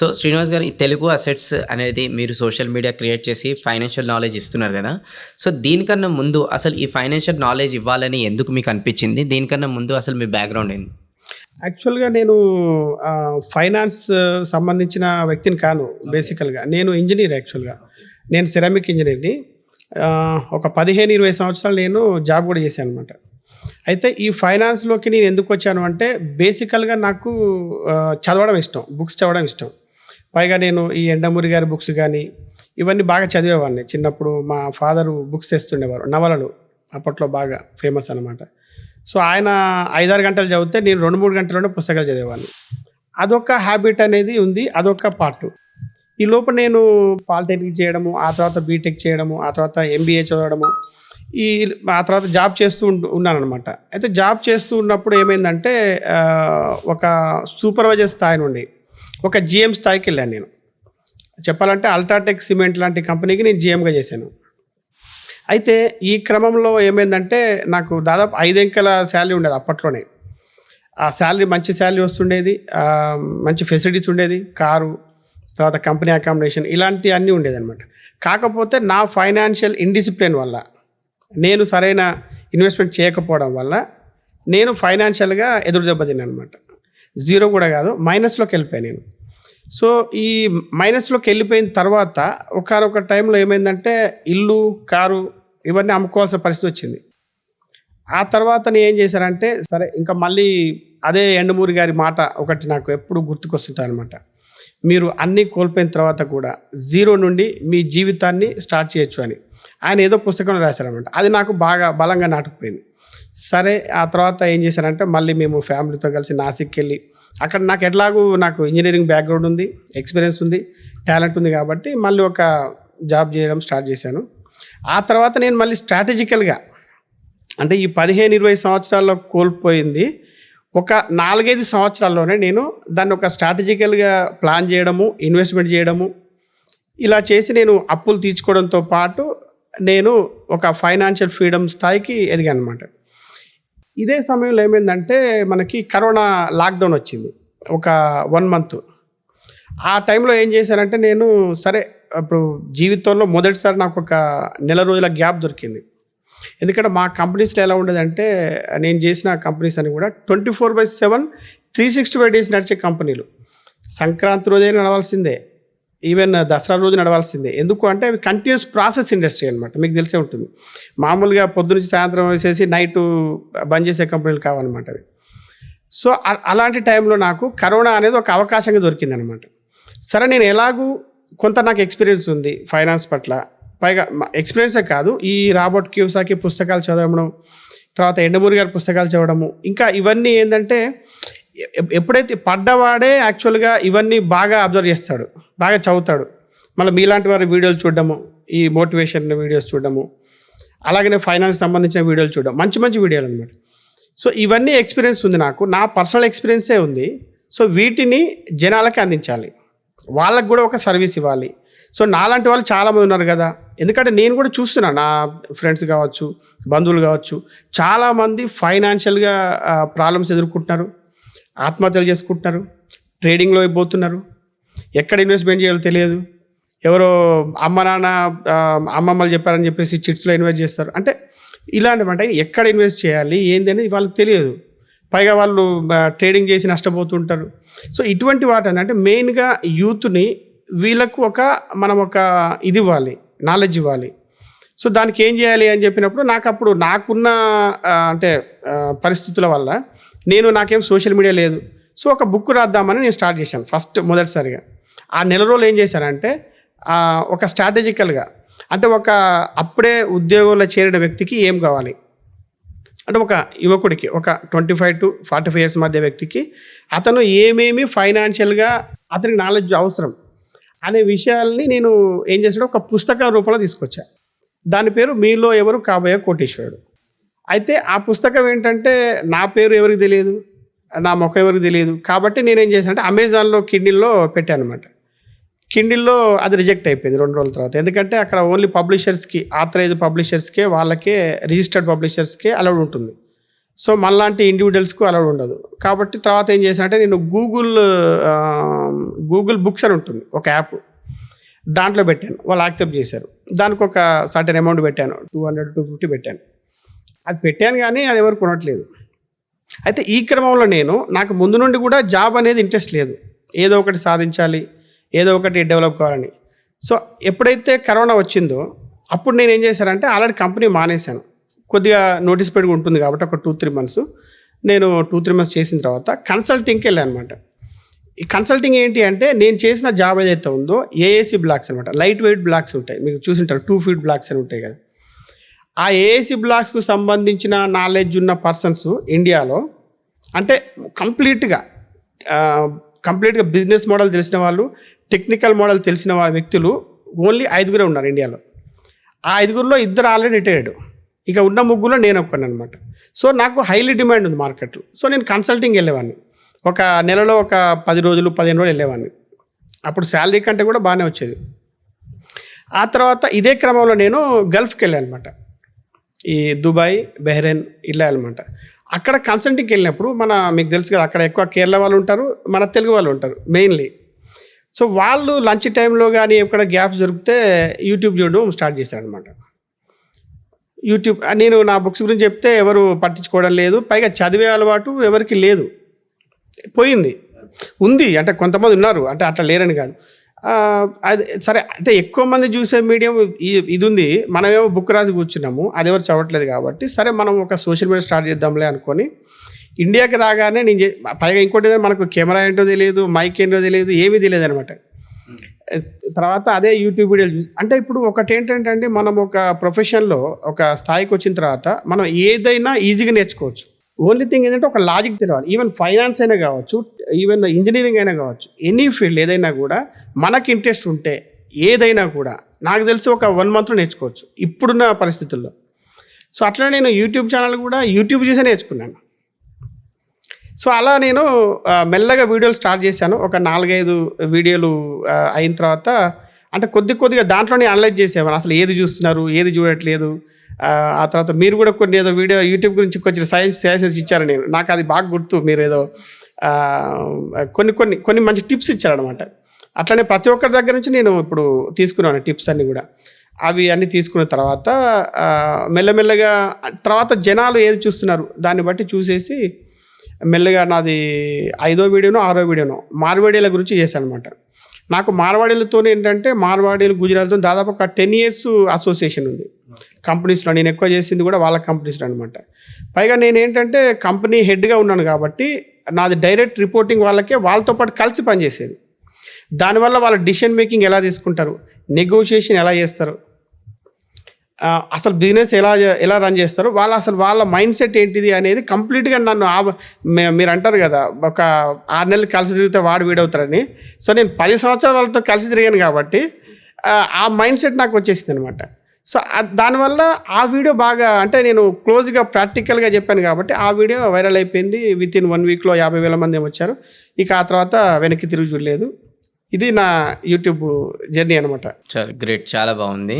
So, Srinivas గారు ఈ Telugu assets అనేది మీరు సోషల్ మీడియా క్రియేట్ చేసి ఫైనాన్షియల్ నాలెడ్జ్ ఇస్తున్నారు గదా! సో, దీనికన్నా ముందు అసలు ఈ ఫైనాన్షియల్ నాలెడ్జ్ ఇవ్వాలని ఎందుకు మీకు అనిపిచ్చింది? దీనికన్నా ముందు అసలు మీ బ్యాక్‌గ్రౌండ్ ఏంది? యాక్చువల్‌గా నేను ఫైనాన్స్ సంబంధించిన వ్యక్తిని కాను బేసికల్‌గా. నేను ఇంజినీర్ యాక్చువల్‌గా. నేను సిరామిక్ ఇంజినీర్‌ని. ఒక 15, 20 సంవత్సరాలు నేను జాబ్ గూడా చేశాననమాట. అయితే ఈ ఫైనాన్స్‌లోకి నేను ఎందుకొచ్చాను అంటే బేసికల్‌గా నాకు చదవడం ఇష్టం. బుక్స్ చదవడం ఇష్టం. పైగా నేను ఈ యండమూరి గారి బుక్స్ గానీ, ఇవన్నీ బాగా చదివేవాడిని. చిన్నప్పుడు మా ఫాదరు బుక్స్ తెస్తుండేవారు. నవలలు అప్పట్లో బాగా ఫేమస్ అనమాట. సో, ఆయన 5, 6 గంటలు చదివితే నేను 2, 3 గంటల్లోనే పుస్తకాలు చదివేవాడిని. అదొక హ్యాబిట్ అనేది ఉంది. అదొక పార్టు. ఈ లోపు నేను పాలిటెక్నిక్ చేయడము, ఆ తర్వాత బీటెక్ చేయడము, ఆ తర్వాత ఎంబీఏ చదవడము, ఆ తర్వాత జాబ్ చేస్తూ ఉన్నాననమాట. అయితే జాబ్ చేస్తూ ఉన్నప్పుడు ఏమైందంటే ఒక సూపర్వైజర్ స్థాయి నుండి ఒక జీఎం స్థాయికెళ్ళాను నేను. చెప్పాలంటే అల్ట్రాటెక్ సిమెంట్ లాంటి కంపెనీకి నేను జీఎంగా చేశాను. అయితే ఈ క్రమంలో ఏమైందంటే నాకు దాదాపు 5 అంకెల శాలరీ ఉండేది అప్పట్లోనే. ఆ శాలరీ మంచి శాలరీ వస్తుండేది. మంచి ఫెసిలిటీస్ ఉండేది. కారు, తర్వాత కంపెనీ అకామిడేషన్ ఇలాంటివన్నీ ఉండేదన్నమాట. కాకపోతే నా ఫైనాన్షియల్ ఇండిసిప్లిన్ వల్ల, నేను సరైన ఇన్వెస్ట్మెంట్ చేయకపోవడం వల్ల నేను ఫైనాన్షియల్గా ఎదురు దెబ్బ తిన్నానమాట. జీరో కూడా కాదు, మైనస్లోకి వెళ్ళిపోయాను నేను. సో, ఈ మైనస్లోకి వెళ్ళిపోయిన తర్వాత ఒకానొక టైంలో ఏమైందంటే ఇల్లు, కారు ఇవన్నీ అమ్ముకోవాల్సిన పరిస్థితి వచ్చింది. ఆ తర్వాత నేను ఏం చేశానంటే సరే ఇంకా మళ్ళీ అదే యండమూరి గారి మాట ఒకటి నాకు ఎప్పుడు గుర్తుకొస్తుంటాయనమాట. మీరు అన్నీ కోల్పోయిన తర్వాత కూడా జీరో నుండి మీ జీవితాన్ని స్టార్ట్ చేయొచ్చు అని ఆయన ఏదో పుస్తకంలో రాశారనమాట. అది నాకు బాగా బలంగా నాటుకుపోయింది. సరే ఆ తర్వాత ఏం చేశానంటే మళ్ళీ మేము ఫ్యామిలీతో కలిసి నాసిక్కి వెళ్ళి అక్కడ నాకు ఇంజనీరింగ్ బ్యాక్గ్రౌండ్ ఉంది, ఎక్స్పీరియన్స్ ఉంది, టాలెంట్ ఉంది కాబట్టి మళ్ళీ ఒక జాబ్ చేయడం స్టార్ట్ చేశాను. ఆ తర్వాత నేను మళ్ళీ స్ట్రాటజికల్గా అంటే ఈ 15, 20 సంవత్సరాల్లో కోల్పోయింది ఒక 4, 5 సంవత్సరాల్లోనే నేను దాన్ని ఒక స్ట్రాటజికల్గా ప్లాన్ చేయడము, ఇన్వెస్ట్మెంట్ చేయడము ఇలా చేసి నేను అప్పులు తీర్చుకోవడంతో పాటు నేను ఒక ఫైనాన్షియల్ ఫ్రీడమ్ స్థాయికి ఎదిగాను అనమాట. ఇదే సమయంలో ఏమైందంటే మనకి కరోనా లాక్డౌన్ వచ్చింది ఒక 1 మంత్. ఆ టైంలో ఏం చేశానంటే నేను సరే ఇప్పుడు జీవితంలో మొదటిసారి నాకు ఒక నెల రోజుల గ్యాప్ దొరికింది. ఎందుకంటే మా కంపెనీస్లో ఎలా ఉండేదంటే నేను చేసిన కంపెనీస్ అని కూడా 24/7 365 డేస్ నడిచే కంపెనీలు. సంక్రాంతి రోజైనా నడవాల్సిందే, ఈవెన్ దసరా రోజు నడవాల్సిందే. ఎందుకు అంటే అవి కంటిన్యూస్ ప్రాసెస్ ఇండస్ట్రీ అనమాట. మీకు తెలిసే ఉంటుంది. మామూలుగా పొద్దునుంచి సాయంత్రం వేసేసి నైటు బంద్ చేసే కంపెనీలు కావన్నమాట అవి. సో, అలాంటి టైంలో నాకు కరోనా అనేది ఒక అవకాశంగా దొరికిందనమాట. సరే నేను ఎలాగూ కొంత నాకు ఎక్స్పీరియన్స్ ఉంది ఫైనాన్స్ పట్ల. పైగా ఎక్స్పీరియన్సే కాదు, ఈ రాబర్ట్ కియోసాకి పుస్తకాలు చదవడం, తర్వాత యండమూరి గారి పుస్తకాలు చదవడము, ఇంకా ఇవన్నీ ఏంటంటే ఎప్పుడైతే పడ్డవాడే యాక్చువల్గా ఇవన్నీ బాగా అబ్జర్వ్ చేస్తాడు, బాగా చదువుతాడు. మళ్ళీ మీలాంటి వారి వీడియోలు చూడడము, ఈ మోటివేషన్ వీడియోస్ చూడడము, అలాగనే ఫైనాన్స్ సంబంధించిన వీడియోలు చూడడం, మంచి మంచి వీడియోలు అనమాట. సో, ఇవన్నీ ఎక్స్పీరియన్స్ ఉంది నాకు, నా పర్సనల్ ఎక్స్పీరియన్సే ఉంది. సో, వీటిని జనాలకి అందించాలి, వాళ్ళకు కూడా ఒక సర్వీస్ ఇవ్వాలి. సో, నాలాంటి వాళ్ళు చాలామంది ఉన్నారు కదా. ఎందుకంటే నేను కూడా చూస్తున్నాను, నా ఫ్రెండ్స్ కావచ్చు, బంధువులు కావచ్చు, చాలామంది ఫైనాన్షియల్గా ప్రాబ్లమ్స్ ఎదుర్కొంటున్నారు, ఆత్మహత్యలు చేసుకుంటున్నారు, ట్రేడింగ్లో అయిపోతున్నారు, ఎక్కడ ఇన్వెస్ట్మెంట్ చేయాలో తెలియదు. ఎవరో అమ్మ నాన్న అమ్మమ్మలు చెప్పారని చెప్పేసి చిట్స్లో ఇన్వెస్ట్ చేస్తారు. అంటే ఇలాంటివంటే ఎక్కడ ఇన్వెస్ట్ చేయాలి ఏంది అనేది వాళ్ళకి తెలియదు. పైగా వాళ్ళు ట్రేడింగ్ చేసి నష్టపోతుంటారు. సో, ఇటువంటి వాటిని అంటే మెయిన్గా యూత్ని వీళ్ళకు మనం ఒక ఇది ఇవ్వాలి, నాలెడ్జ్ ఇవ్వాలి. సో, దానికి ఏం చేయాలి అని చెప్పినప్పుడు నాకున్న అంటే పరిస్థితుల వల్ల నాకేం సోషల్ మీడియా లేదు. సో, ఒక బుక్ రాద్దామని నేను స్టార్ట్ చేశాను మొదటిసారిగా. ఆ నెల రోజులు ఏం చేశానంటే ఒక స్ట్రాటజికల్గా అంటే అప్పుడే ఉద్యోగంలో చేరిన వ్యక్తికి ఏం కావాలి అంటే ఒక యువకుడికి ఒక 25 to 45 ఇయర్స్ మధ్య వ్యక్తికి అతను ఏమేమి ఫైనాన్షియల్గా అతనికి నాలెడ్జ్ అవసరం అనే విషయాల్ని నేను ఏం చేశాను ఒక పుస్తకం రూపంలో తీసుకొచ్చా. దాని పేరు మీలో ఎవరు కాబోయే కోటీశ్వరుడు. అయితే ఆ పుస్తకం ఏంటంటే నా పేరు ఎవరికి తెలియదు, నా ముఖం ఎవరికి తెలియదు. కాబట్టి నేనేం చేశానంటే అమెజాన్లో కిండిల్లో పెట్టాను అనమాట. కిండిల్లో అది రిజెక్ట్ అయిపోయింది 2 రోజుల తర్వాత. ఎందుకంటే అక్కడ ఓన్లీ పబ్లిషర్స్కి, ఆథరైజ్డ్ పబ్లిషర్స్కే, వాళ్ళకే రిజిస్టర్డ్ పబ్లిషర్స్కే అలౌడ్ ఉంటుంది. సో మనలాంటి ఇండివిజువల్స్కు అలౌడ్ ఉండదు. కాబట్టి తర్వాత ఏం చేశానంటే నేను గూగుల్ బుక్స్ అని ఉంటుంది ఒక యాప్, దాంట్లో పెట్టాను. వాళ్ళు యాక్సెప్ట్ చేశారు. దానికి ఒక సర్టెన్ అమౌంట్ పెట్టాను, 200-250 పెట్టాను. అది పెట్టాను కానీ అది ఎవరు కొనట్లేదు. అయితే ఈ క్రమంలో నాకు ముందు నుండి కూడా జాబ్ అనేది ఇంట్రెస్ట్ లేదు, ఏదో ఒకటి సాధించాలి, ఏదో ఒకటి డెవలప్ కావాలని. సో ఎప్పుడైతే కరోనా వచ్చిందో అప్పుడు నేను ఏం చేశానంటే ఆల్రెడీ కంపెనీ మానేశాను. కొద్దిగా నోటీస్ పీరియడ్ ఉంటుంది కాబట్టి ఒక 2-3 మంత్స్. నేను 2-3 మంత్స్ చేసిన తర్వాత కన్సల్టింగ్కి వెళ్ళాను అనమాట. ఈ కన్సల్టింగ్ ఏంటి అంటే నేను చేసిన జాబ్ ఏదైతే ఉందో ఏఏసీ బ్లాక్స్ అనమాట, లైట్ వెయిట్ బ్లాక్స్ ఉంటాయి, మీకు చూసింటారు 2 ఫీట్ బ్లాక్స్ అని ఉంటాయి కదా. ఆ ఏఏసీ బ్లాక్స్కు సంబంధించిన నాలెడ్జ్ ఉన్న పర్సన్స్ ఇండియాలో అంటే కంప్లీట్గా బిజినెస్ మోడల్ తెలిసిన వాళ్ళు, టెక్నికల్ మోడల్ తెలిసిన వ్యక్తులు ఓన్లీ 5 ఉన్నారు ఇండియాలో. ఆ 5లో 2 ఆల్రెడీ రిటైర్డ్, ఇక ఉన్న 3లో నేను ఒక్కను అనమాట. సో నాకు హైలీ డిమాండ్ ఉంది మార్కెట్లో. సో నేను కన్సల్టింగ్ వెళ్ళేవాడిని, ఒక నెలలో ఒక 10 రోజులు 15 రోజులు వెళ్ళేవాడిని. అప్పుడు శాలరీ కంటే కూడా బాగానే వచ్చేది. ఆ తర్వాత ఇదే క్రమంలో నేను గల్ఫ్కి వెళ్ళాను అనమాట, ఈ దుబాయ్, బెహ్రెయిన్ ఇలా అనమాట. అక్కడ కన్సల్టింగ్కి వెళ్ళినప్పుడు మీకు తెలుసు కదా, అక్కడ ఎక్కువ కేరళ వాళ్ళు ఉంటారు, మన తెలుగు వాళ్ళు ఉంటారు మెయిన్లీ. సో వాళ్ళు లంచ్ టైంలో కానీ ఎక్కడ గ్యాప్స్ దొరికితే యూట్యూబ్ చూడడం స్టార్ట్ చేశారు అనమాట. యూట్యూబ్ నేను నా బుక్స్ గురించి చెప్తే ఎవరు పట్టించుకోవడం లేదు, పైగా చదివే అలవాటు ఎవరికి లేదు, పోయింది. ఉంది అంటే కొంతమంది ఉన్నారు, అంటే అట్లా లేరని కాదు. అది సరే, అంటే ఎక్కువ మంది చూసే మీడియం ఇది ఉంది, మనమేమో బుక్ రాసి కూర్చున్నాము, అది ఎవరు చదవట్లేదు కాబట్టి సరే మనం ఒక సోషల్ మీడియా స్టార్ట్ చేద్దాంలే అనుకొని ఇండియాకి రాగానే పైగా ఇంకోటి మనకు కెమెరా ఏంటో తెలియదు, మైక్ ఏంటో తెలియదు, ఏమీ తెలియదు అనమాట. తర్వాత అదే యూట్యూబ్ వీడియోలు చూసి, అంటే ఇప్పుడు ఒకటి ఏంటంటే మనం ఒక ప్రొఫెషన్లో ఒక స్థాయికి వచ్చిన తర్వాత మనం ఏదైనా ఈజీగా నేర్చుకోవచ్చు. ఓన్లీ థింగ్ ఏంటంటే ఒక లాజిక్ తెలియాలి. ఈవెన్ ఫైనాన్స్ అయినా కావచ్చు, ఈవెన్ ఇంజనీరింగ్ అయినా కావచ్చు, ఎనీ ఫీల్డ్ ఏదైనా కూడా మనకి ఇంట్రెస్ట్ ఉంటే ఏదైనా కూడా నాకు తెలిసి ఒక 1 మంత్లో నేర్చుకోవచ్చు ఇప్పుడున్న పరిస్థితుల్లో. సో అట్లా నేను యూట్యూబ్ ఛానల్ కూడా యూట్యూబ్ చూసే నేర్చుకున్నాను. సో అలా నేను మెల్లగా వీడియోలు స్టార్ట్ చేశాను. ఒక 4-5 వీడియోలు అయిన తర్వాత అంటే కొద్దిగా దాంట్లోనే అనలైజ్ చేసేవాను, అసలు ఏది చూస్తున్నారు, ఏది చూడట్లేదు. ఆ తర్వాత మీరు కూడా కొన్ని ఏదో వీడియో యూట్యూబ్ గురించి కొంచెం సజెషన్స్ ఇచ్చారు. నాకు అది బాగా గుర్తు, మీరు ఏదో కొన్ని మంచి టిప్స్ ఇచ్చారనమాట. అట్లనే ప్రతి ఒక్కరి దగ్గర నుంచి నేను ఇప్పుడు తీసుకున్నాను టిప్స్ అన్నీ కూడా. అవి అన్నీ తీసుకున్న తర్వాత మెల్లమెల్లగా తర్వాత జనాలు ఏది చూస్తున్నారు దాన్ని బట్టి చూసేసి మెల్లగా నాది 5వ వీడియోనో 6వ వీడియోనో మార్వాడీల గురించి చేశాను అనమాట. నాకు మార్వాడీలతో ఏంటంటే మార్వాడీలు గుజరాత్తో దాదాపు ఒక 10 years అసోసియేషన్ ఉంది కంపెనీస్లో. నేను ఎక్కువ చేసింది కూడా వాళ్ళ కంపెనీస్లో అనమాట. పైగా నేను ఏంటంటే కంపెనీ హెడ్గా ఉన్నాను కాబట్టి నాది డైరెక్ట్ రిపోర్టింగ్ వాళ్ళకే, వాళ్ళతో పాటు కలిసి పనిచేసేది. దానివల్ల వాళ్ళ డిసిషన్ మేకింగ్ ఎలా తీసుకుంటారు, నెగోషియేషన్ ఎలా చేస్తారు, అసలు బిజినెస్ ఎలా రన్ చేస్తారు, వాళ్ళ మైండ్ సెట్ ఏంటిది అనేది కంప్లీట్గా నన్ను మీరు అంటారు కదా ఒక 6 నెలలు కలిసి తిరిగితే వాడు వీడవుతారని. సో నేను 10 సంవత్సరాలు వాళ్ళతో కలిసి తిరిగాను కాబట్టి ఆ మైండ్ సెట్ నాకు వచ్చేసింది అనమాట. సో దానివల్ల ఆ వీడియో బాగా, అంటే నేను క్లోజ్గా ప్రాక్టికల్గా చెప్పాను కాబట్టి ఆ వీడియో వైరల్ అయిపోయింది. వితిన్ 1 weekలో 50,000 మంది వచ్చారు. ఇక ఆ తర్వాత వెనక్కి తిరిగి చూడలేదు. ఇది నా యూట్యూబ్ జర్నీ అనమాట. చాలా గ్రేట్, చాలా బాగుంది.